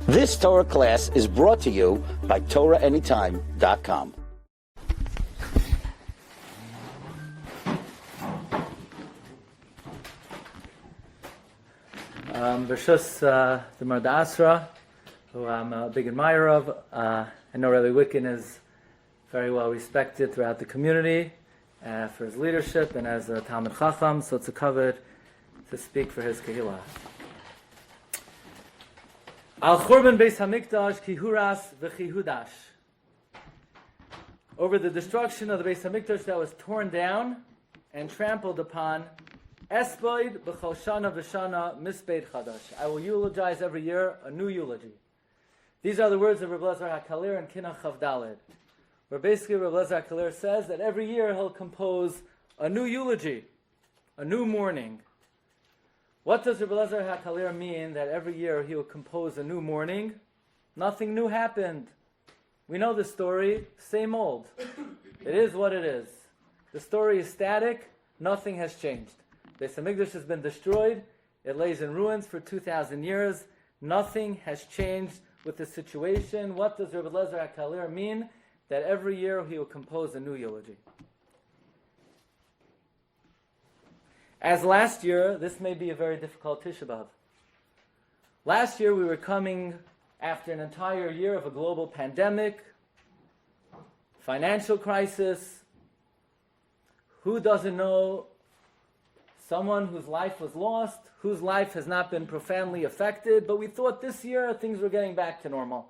This Torah class is brought to you by TorahAnytime.com. Bershus the Marda Asra, who I'm a big admirer of. I know Rabbi Wicken is very well respected throughout the community for his leadership and as a Talmid Chacham, so it's a kavod to speak for his Kehillah. Al Churban Beis Hamikdash Kihuras V'Chihudash. Over the destruction of the Beis Hamikdash that was torn down and trampled upon, Esboid B'chol Shana V'Shana Misbeid Chadash. I will eulogize every year a new eulogy. These are the words of Rabbi Glatstein HaKalir and Kinach Chavdalid, where basically Rabbi Glatstein HaKalir says that every year he'll compose a new eulogy, a new mourning. What does Rabbi Glatstein HaKalir mean that every year he will compose a new mourning? Nothing new happened. We know the story, same old. It is what it is. The story is static, nothing has changed. Beis Hamikdash has been destroyed, it lays in ruins for 2,000 years, nothing has changed with the situation. What does Rabbi Glatstein HaKalir mean? That every year he will compose a new eulogy. As last year, this may be a very difficult Tisha B'Av. Last year we were coming after an entire year of a global pandemic, financial crisis. Who doesn't know someone whose life was lost, whose life has not been profoundly affected, but we thought this year things were getting back to normal.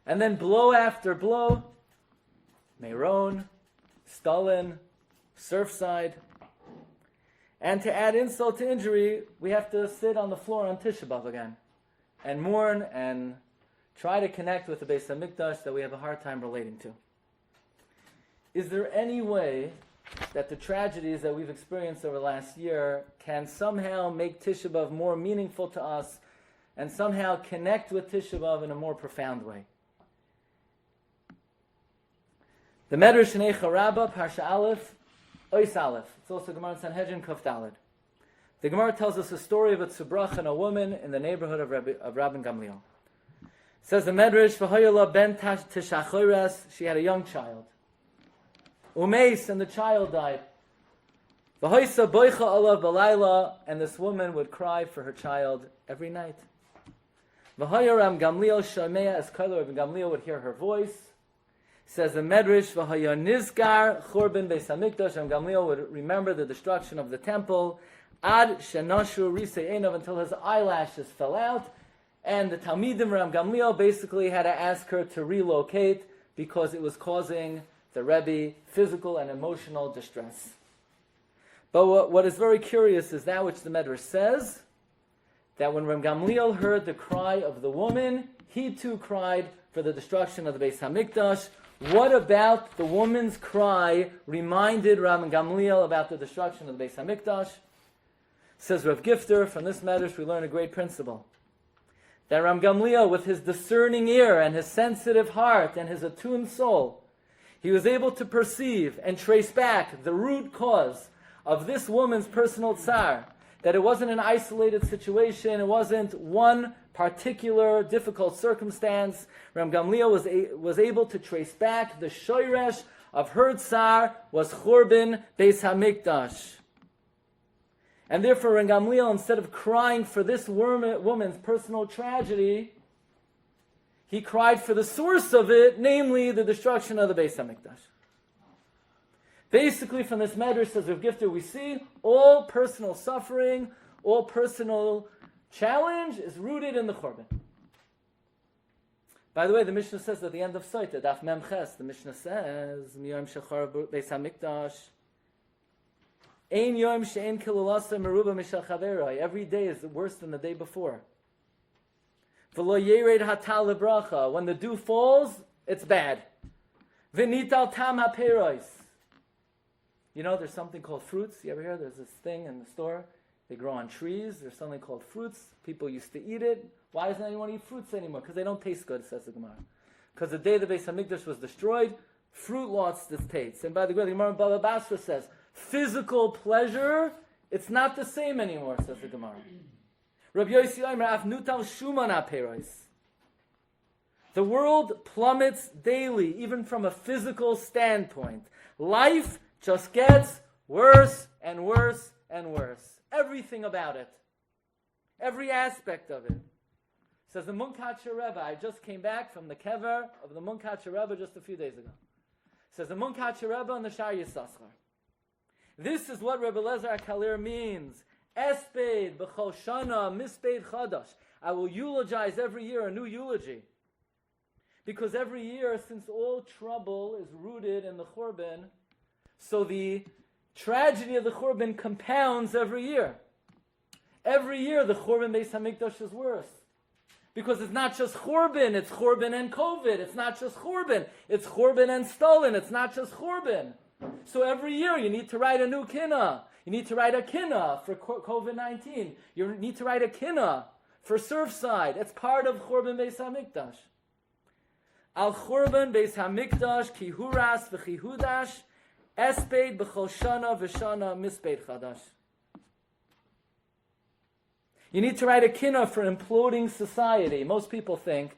And then blow after blow, Meron, Stalin, Surfside. And to add insult to injury, we have to sit on the floor on Tisha B'Av again and mourn and try to connect with the Beis Hamikdash that we have a hard time relating to. Is there any way that the tragedies that we've experienced over the last year can somehow make Tisha B'Av more meaningful to us and somehow connect with Tisha B'Av in a more profound way? The Medrash in Eicha Rabbah, Parsha Aleph, Ois Aleph. It's also Gemara in Sanhedrin, Kuf Daled. The Gemara tells us a story of a tzubrach and a woman in the neighborhood of Rabbi Gamliel. It says the Medrash, V'hoyala ben Tisha, she had a young child. Umeis, and the child died. V'hoysa boicha alav b'layla, and this woman would cry for her child every night. V'hoya Ram Gamliel shomea, as Rabbi Gamliel would hear her voice. Says the Medrash, V'hoya nizgar churban beis hamikdash, and Gamliel would remember the destruction of the temple, ad shenashu risei einav, until his eyelashes fell out, and the Talmidim Ram Gamliel basically had to ask her to relocate because it was causing the Rebbe physical and emotional distress. But what is very curious is that which the Medrash says, that when Ram Gamliel heard the cry of the woman, he too cried for the destruction of the Beis Hamikdash. What about the woman's cry reminded Ram Gamliel about the destruction of the Beis Hamikdash? Says Rav Gifter, from this Medrash we learn a great principle. That Ram Gamliel, with his discerning ear and his sensitive heart and his attuned soul, he was able to perceive and trace back the root cause of this woman's personal tsar, that it wasn't an isolated situation, it wasn't one particular difficult circumstance. Ram Gamliel was able to trace back the shoyresh of her tsar was Churban Beis Hamikdash. And therefore Ram Gamliel, instead of crying for this woman's personal tragedy, he cried for the source of it, namely the destruction of the Beis Hamikdash. Basically, from this Medrash, says Rav Gifter, we see all personal suffering, all personal challenge is rooted in the Churban. By the way, the Mishnah says at the end of Soita, Daf Mem Ches, the Mishnah says, Miyom Shechar Beis Hamikdash, Ein Yom She'en Kilulasa Meruba Mishal Chaveroi. Every day is worse than the day before. V'lo Yered Hatal Lebracha. When the dew falls, it's bad. V'nital Tam HaPeiros. You know, there's something called fruits. You ever hear? There's this thing in the store. They grow on trees. There's something called fruits. People used to eat it. Why doesn't anyone eat fruits anymore? Because they don't taste good, says the Gemara. Because the day the Beis Hamikdash was destroyed, fruit lost its taste. And by the way, the Gemara in Baba Basra says, physical pleasure, it's not the same anymore, says the Gemara. Rabbi Yossi Omer, af nutal shuman aperos. The world plummets daily, even from a physical standpoint. Life just gets worse and worse and worse. Everything about it. Every aspect of it. Says the Munkacher Rebbe, I just came back from the kever of the Munkacher Rebbe just a few days ago. Says the Munkacher Rebbe on the Shar Yisachar. This is what Rebbe Lezer HaKalir means. Espeid b'chol shana mispeid chadash. I will eulogize every year a new eulogy. Because every year, since all trouble is rooted in the Churban, so the tragedy of the Churban compounds every year. Every year the Churban Beis HaMikdash is worse. Because it's not just Churban, it's Churban and COVID. It's not just Churban, it's Churban and Stalin. It's not just Churban. So every year you need to write a new kinnah. You need to write a kinnah for COVID-19. You need to write a kinnah for Surfside. It's part of Churban Beis HaMikdash. Al Churban Beis HaMikdash ki huras v'chi hudash espeid b'chol shana v'shana mispeid chadash. You need to write a kinnah for imploding society. Most people think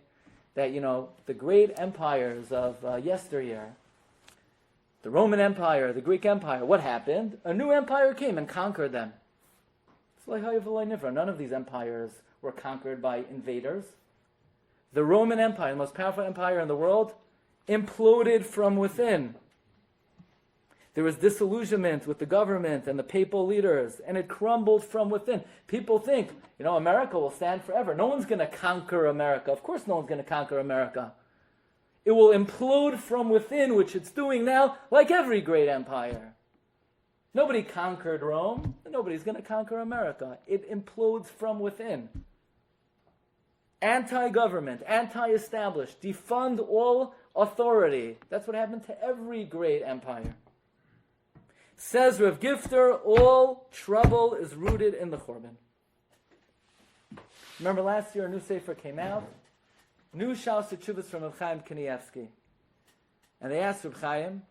that, the great empires of yesteryear, the Roman Empire, the Greek Empire, what happened? A new empire came and conquered them. It's like none of these empires were conquered by invaders. The Roman Empire, the most powerful empire in the world, imploded from within. There was disillusionment with the government and the papal leaders, and it crumbled from within. People think, America will stand forever. No one's going to conquer America. Of course no one's going to conquer America. It will implode from within, which it's doing now, like every great empire. Nobody conquered Rome, and nobody's going to conquer America. It implodes from within. Anti-government, anti-established, defund all authority. That's what happened to every great empire. Says Rav Gifter, all trouble is rooted in the Churban. Remember last year a new sefer came out, new Shaus Teshuvos from Reb Chaim Kanievsky. And they asked Reb Chaim,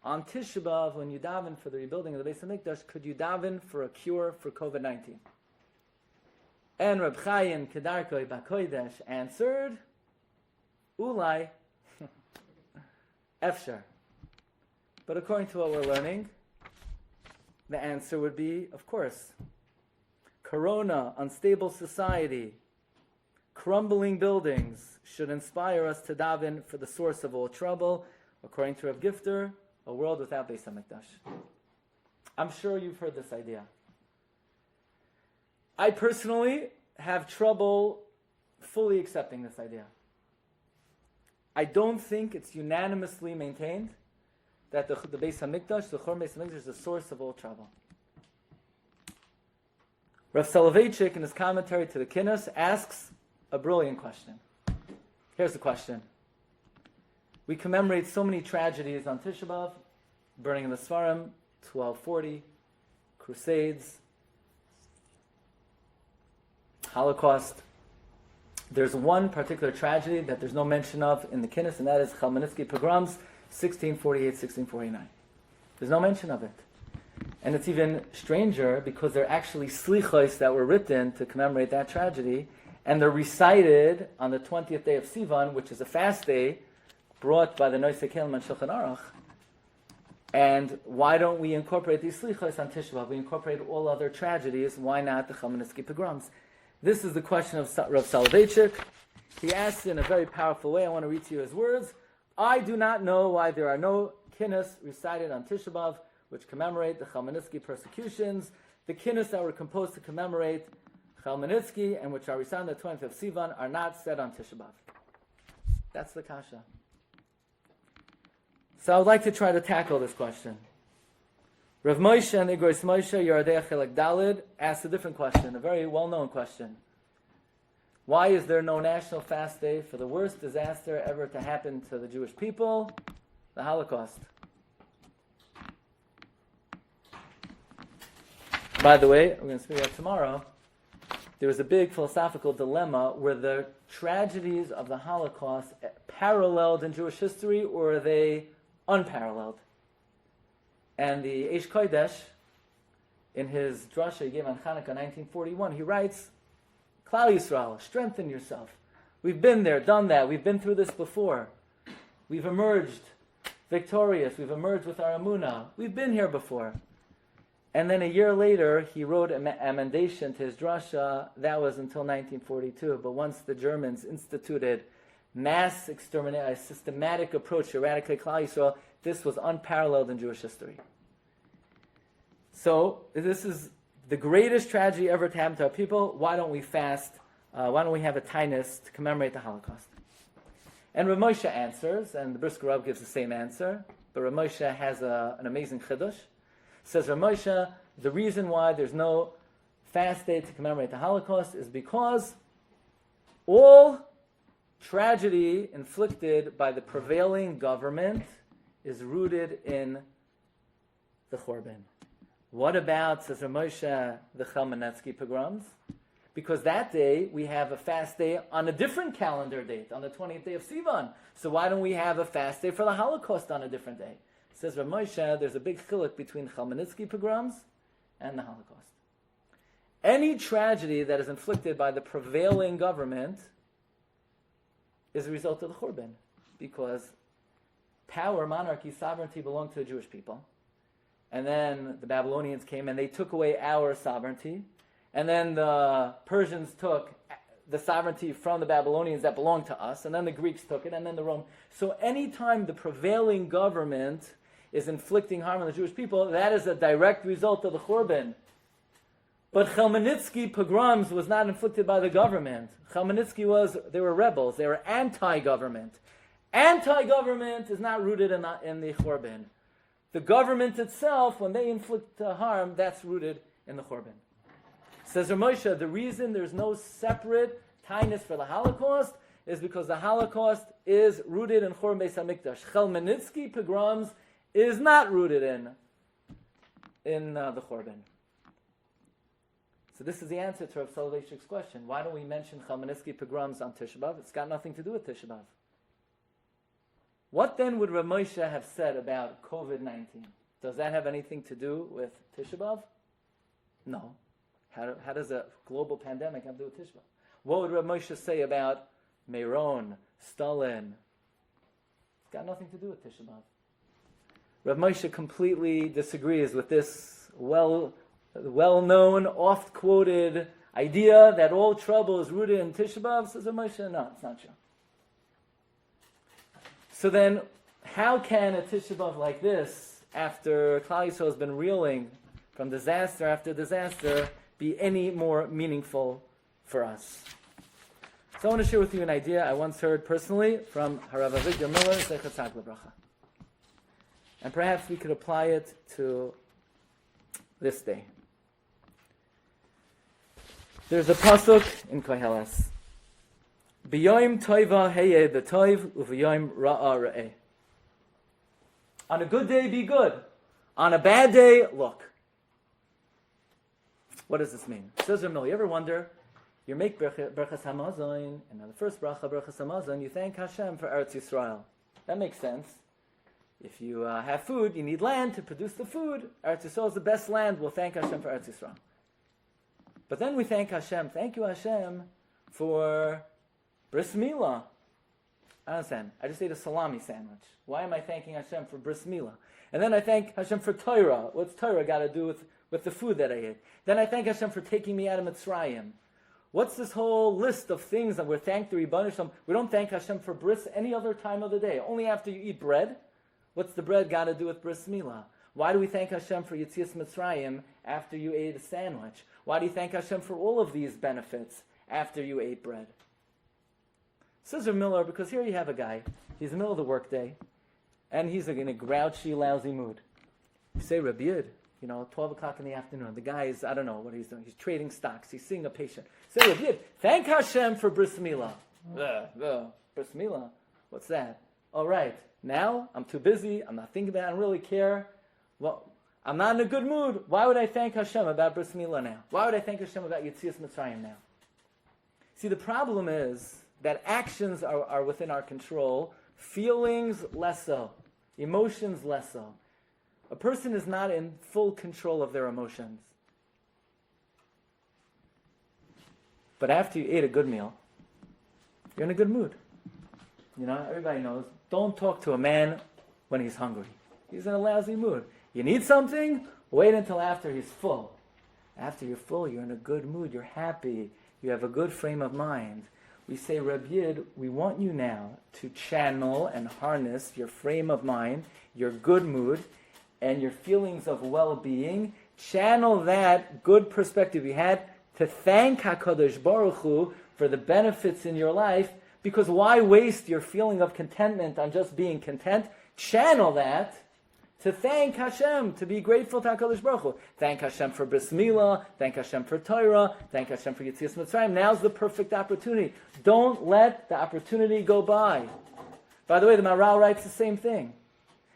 on Tisha B'Av, when you daven for the rebuilding of the Beis HaMikdash, could you daven for a cure for COVID-19? And Reb Chaim Kedarkoi Bakoidesh answered, Ulai, Efshar. But according to what we're learning, the answer would be, of course. Corona, unstable society, crumbling buildings should inspire us to daven for the source of all trouble. According to Rav Gifter, a world without Beis HaMikdash. I'm sure you've heard this idea. I personally have trouble fully accepting this idea. I don't think it's unanimously maintained that the Beis HaMikdash, the Churban Beis HaMikdash, is the source of all trouble. Rav Soloveitchik, in his commentary to the Kinnos, asks a brilliant question. Here's the question. We commemorate so many tragedies on Tisha B'Av, burning of the Svarim, 1240, Crusades, Holocaust. There's one particular tragedy that there's no mention of in the Kinnos, and that is Chmielnicki pogroms, 1648, 1649. There's no mention of it. And it's even stranger because they're actually slichos that were written to commemorate that tragedy, and they're recited on the 20th day of Sivan, which is a fast day brought by the Noisei Kelim and Shulchan Aruch. And why don't we incorporate these slichos on Tisha B'Av? We incorporate all other tragedies. Why not the Chmielnicki pogroms? This is the question of Rav Soloveitchik. He asks in a very powerful way. I want to read to you his words. I do not know why there are no kinnos recited on Tisha B'Av which commemorate the Chmielnicki persecutions. The kinnos that were composed to commemorate Chmielnicki and which are recited on the 20th of Sivan are not said on Tisha B'Av. That's the kasha. So I would like to try to tackle this question. Rav Moshe and Igros Moshe Yerodei Chelek Dalid asked a different question, a very well-known question. Why is there no national fast day for the worst disaster ever to happen to the Jewish people, the Holocaust? By the way, we're going to speak about tomorrow. There was a big philosophical dilemma: were the tragedies of the Holocaust paralleled in Jewish history, or are they unparalleled? And the Eish Kodesh, in his drasha he gave on Hanukkah 1941, he writes, Klal Yisrael, strengthen yourself. We've been there, done that. We've been through this before. We've emerged victorious. We've emerged with our emunah. We've been here before. And then a year later, he wrote an amendation to his drasha. That was until 1942. But once the Germans instituted mass extermination, a systematic approach to eradicate Klal Yisrael, this was unparalleled in Jewish history. So this is the greatest tragedy ever to happen to our people. Why don't we fast? Why don't we have a tainus to commemorate the Holocaust? And Rav Moshe answers, and the Brisker Rav gives the same answer, but Rav Moshe has an amazing chiddush. Says Rav Moshe, the reason why there's no fast day to commemorate the Holocaust is because all tragedy inflicted by the prevailing government is rooted in the Churban. What about, says Rav Moshe, the Chmielnicki pogroms? Because that day we have a fast day on a different calendar date, on the 20th day of Sivan. So why don't we have a fast day for the Holocaust on a different day? Says Rav Moshe, there's a big chiluk between Chmielnicki pogroms and the Holocaust. Any tragedy that is inflicted by the prevailing government is a result of the Churban, because power, monarchy, sovereignty belonged to the Jewish people. And then the Babylonians came and they took away our sovereignty. And then the Persians took the sovereignty from the Babylonians that belonged to us. And then the Greeks took it, and then the Romans. So anytime the prevailing government is inflicting harm on the Jewish people, that is a direct result of the Churban. But Chmielnicki pogroms was not inflicted by the government. Chmielnicki they were rebels. They were anti-government. Anti-government is not rooted in the Churban. The government itself, when they inflict harm, that's rooted in the Churban. Says Rav Moshe, the reason there's no separate tainus for the Holocaust is because the Holocaust is rooted in Churban Beis HaMikdash. Chmielnicki pogroms is not rooted in the Churban. So this is the answer to Rav Soloveitchik's question. Why don't we mention Chmielnicki pogroms on Tisha B'Av? It's got nothing to do with Tisha B'Av. What then would Rav Moshe have said about COVID-19? Does that have anything to do with Tisha B'Av? No. How does a global pandemic have to do with Tisha B'Av? What would Rav Moshe say about Meron, Stalin? It's got nothing to do with Tisha B'Av. Rav Moshe completely disagrees with this well-known, oft-quoted idea that all trouble is rooted in Tisha B'Av. Says Rav Moshe, no, it's not true. So then, how can a Tisha B'Av like this, after Klal Yisrael has been reeling from disaster after disaster, be any more meaningful for us? So I want to share with you an idea I once heard personally from Harav Avigdor Miller, Zecher Tzaddik L'Bracha. And perhaps we could apply it to this day. There's a pasuk in Koheles. B'yoyim toiva heye b'toiv u'v'yoyim ra'a ra'eh. On a good day, be good. On a bad day, look. What does this mean? Says Ramil, you ever wonder, you make Berachas Hamazon, and on the first bracha, Berachas Hamazon, you thank Hashem for Eretz Yisrael. That makes sense. If you have food, you need land to produce the food. Eretz Yisrael is the best land. We'll thank Hashem for Eretz Yisrael. But then we thank Hashem. Thank you, Hashem, for Bris Milah. I understand. I just ate a salami sandwich. Why am I thanking Hashem for Bris Milah? And then I thank Hashem for Torah. What's Torah got to do with the food that I ate? Then I thank Hashem for taking me out of Mitzrayim. What's this whole list of things that we're thanked to Rebbeinu Shalom? We don't thank Hashem for bris any other time of the day. Only after you eat bread. What's the bread got to do with Bris Milah? Why do we thank Hashem for Yetzias Mitzrayim after you ate a sandwich? Why do you thank Hashem for all of these benefits after you ate bread? Says Rav Miller, because here you have a guy, he's in the middle of the workday, and he's in a grouchy, lousy mood. You say, Rabbi Yid, 12 o'clock in the afternoon, the guy is, I don't know what he's doing, he's trading stocks, he's seeing a patient. Say, Rabbi Yid, thank Hashem for Bris Milah. Bris Milah? What's that? All right, now I'm too busy, I'm not thinking about it, I don't really care. Well, I'm not in a good mood. Why would I thank Hashem about Bris Milah now? Why would I thank Hashem about Yetzias Mitzrayim now? See, the problem is that actions are within our control, feelings less so, emotions less so. A person is not in full control of their emotions. But after you ate a good meal, you're in a good mood. You know, everybody knows, don't talk to a man when he's hungry. He's in a lousy mood. You need something? Wait until after he's full. After you're full, you're in a good mood, you're happy, you have a good frame of mind. We say, Reb Yid, we want you now to channel and harness your frame of mind, your good mood, and your feelings of well-being. Channel that good perspective you had to thank HaKadosh Baruch Hu for the benefits in your life, because why waste your feeling of contentment on just being content? Channel that to thank Hashem, to be grateful to HaKadosh Baruch Hu. Thank Hashem for Bris Milah, thank Hashem for Torah, thank Hashem for Yetzias Mitzrayim. Now's the perfect opportunity. Don't let the opportunity go by. By the way, the Maharal writes the same thing.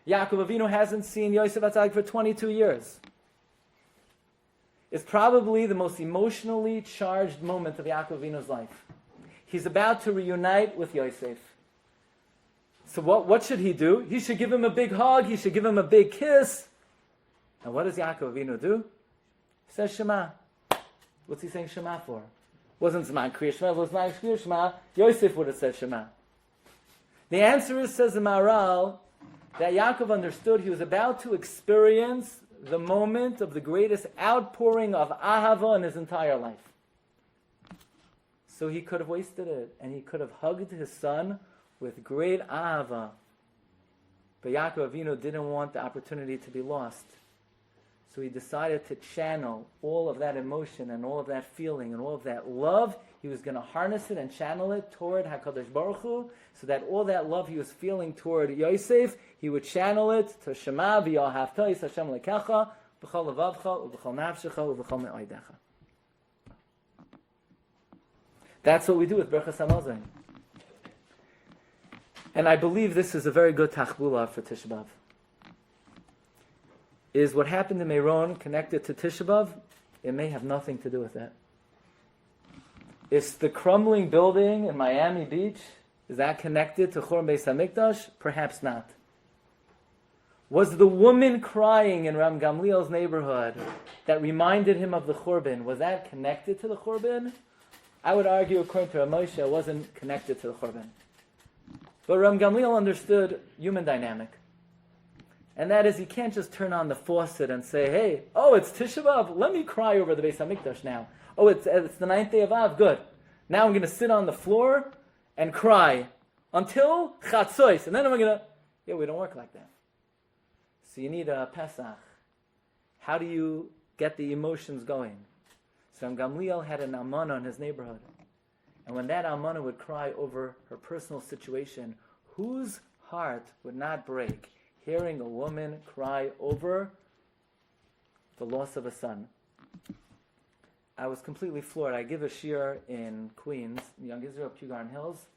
Yaakov Avinu hasn't seen Yosef Atzadik for 22 years. It's probably the most emotionally charged moment of Yaakov Avinu's life. He's about to reunite with Yosef. So what should he do? He should give him a big hug. He should give him a big kiss. And what does Yaakov Avinu do? He says Shema. What's he saying Shema for? Wasn't Zman Kriya Shema. If it was Zman Kriya Shema, Yosef would have said Shema. The answer is, says the Maharal, that Yaakov understood he was about to experience the moment of the greatest outpouring of ahava in his entire life. So he could have wasted it, and he could have hugged his son with great ahava. But Yaakov Avinu didn't want the opportunity to be lost. So he decided to channel all of that emotion and all of that feeling and all of that love. He was going to harness it and channel it toward HaKadosh Baruch Hu, so that all that love he was feeling toward Yosef, he would channel it to Shema v'yahavta is Hashem lekecha b'chol levavcha u'b'chol nafshecha u'b'chol me'oidecha. That's what we do with Berachas HaMazon. And I believe this is a very good tachbula for Tisha B'Av. Is what happened in Meron connected to Tisha B'Av? It may have nothing to do with that. Is the crumbling building in Miami Beach, is that connected to Churban Beis HaMikdash? Perhaps not. Was the woman crying in Ram Gamliel's neighborhood that reminded him of the Churban, was that connected to the Churban? I would argue, according to Moshe, it wasn't connected to the Churban. But Ram Gamliel understood human dynamic. And that is, you can't just turn on the faucet and say, hey, oh, it's Tisha B'Av, let me cry over the Beis HaMikdash now. Oh, it's the 9th day of Av, good. Now I'm going to sit on the floor and cry until Chatzois. And then I'm going to... Yeah, we don't work like that. So you need a Pesach. How do you get the emotions going? So Ram Gamliel had an almana in his neighborhood. And when that almana would cry over her personal situation, whose heart would not break hearing a woman cry over the loss of a son? I was completely floored. I give a shiur in Queens, Young Israel, Kew Garden Hills,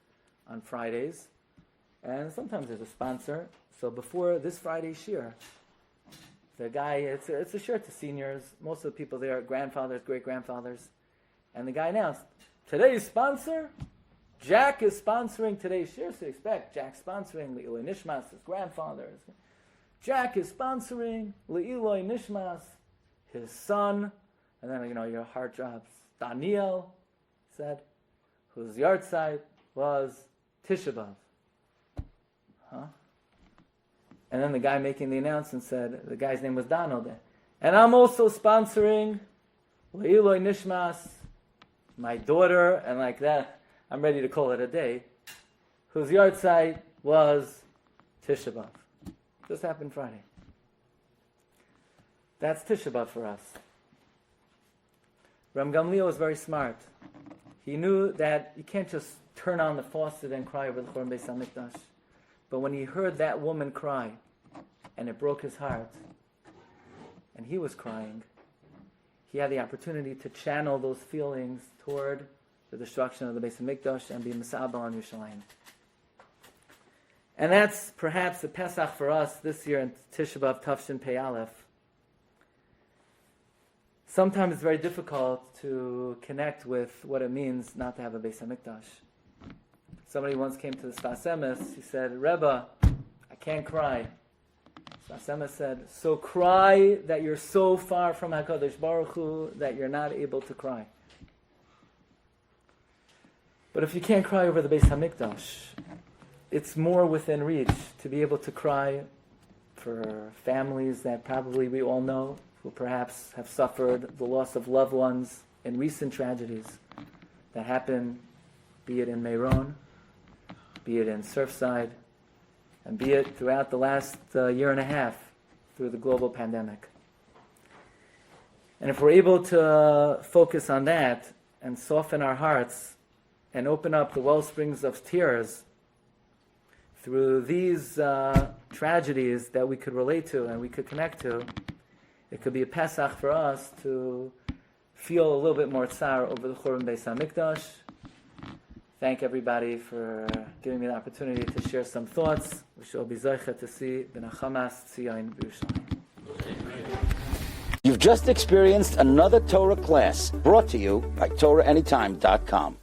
on Fridays. And sometimes there's a sponsor. So before this Friday's shiur, the guy, it's a shiur to seniors. Most of the people there are grandfathers, great-grandfathers. And the guy announced, today's sponsor, Jack is sponsoring today's shiur. So you expect Jack sponsoring Le'iloi Nishmas, his grandfathers. Jack is sponsoring Le'iloi Nishmas, his son. And then, your heart drops. Daniel said, whose yahrzeit was Tisha B'Av. Huh? And then the guy making the announcement said, the guy's name was Donald. And I'm also sponsoring Le'iloi Nishmas, my daughter, and like that, I'm ready to call it a day, whose yahrzeit was Tisha B'Av. Just happened Friday. That's Tisha B'Av for us. Ram Gamliel was very smart. He knew that you can't just turn on the faucet and cry over the Churban Beis HaMikdash. But when he heard that woman cry, and it broke his heart, and he was crying, he had the opportunity to channel those feelings toward the destruction of the Beis HaMikdash and be Misabel on Yerushalayim. And that's perhaps the Pesach for us this year in Tisha B'Av Tafshin Pei Aleph. Sometimes it's very difficult to connect with what it means not to have a Beis HaMikdash. Somebody once came to the Sfas Emes. He said, Rebbe, I can't cry. Sfas Emes said, so cry that you're so far from HaKadosh Baruch Hu that you're not able to cry. But if you can't cry over the Beis HaMikdash, it's more within reach to be able to cry for families that probably we all know, who perhaps have suffered the loss of loved ones in recent tragedies that happen, be it in Meron, be it in Surfside, and be it throughout the last year and a half through the global pandemic. And if we're able to focus on that and soften our hearts and open up the well springs of tears through these tragedies that we could relate to and we could connect to, it could be a Pesach for us to feel a little bit more tsar over the Churban Beis HaMikdash. Thank everybody for giving me the opportunity to share some thoughts. We shall be zeicha to see Ben Hamas Tzion B'Yerushalayim. You've just experienced another Torah class brought to you by TorahAnytime.com.